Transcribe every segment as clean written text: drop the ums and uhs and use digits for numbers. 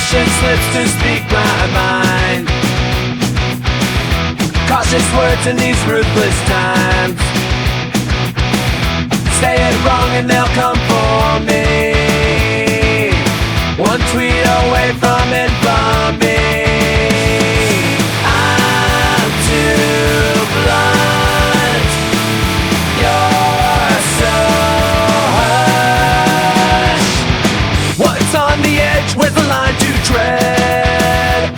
caution slips to speak my mind. Cautious words in these ruthless times. Say it wrong and they'll come for me. One tweet away from infamy. I'm too blunt. You're so hush. What's on the edge? Where's the line to tread?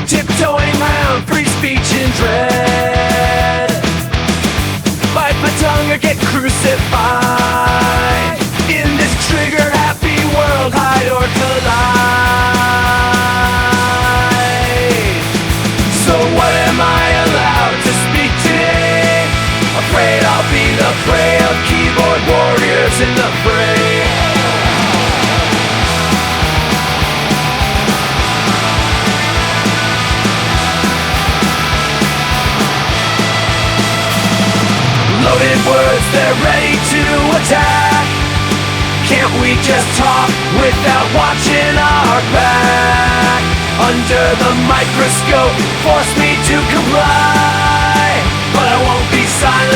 Tiptoeing round free speech in dread. Bite my tongue or get crucified. In this trigger happy world, hide or collide. So what am I allowed to speak today? Afraid I'll be the prey of keyboard warriors in the fray. Loaded words, they're ready to attack. Can't we just talk without watching our back? Under the microscope, force me to comply, but I won't be silent.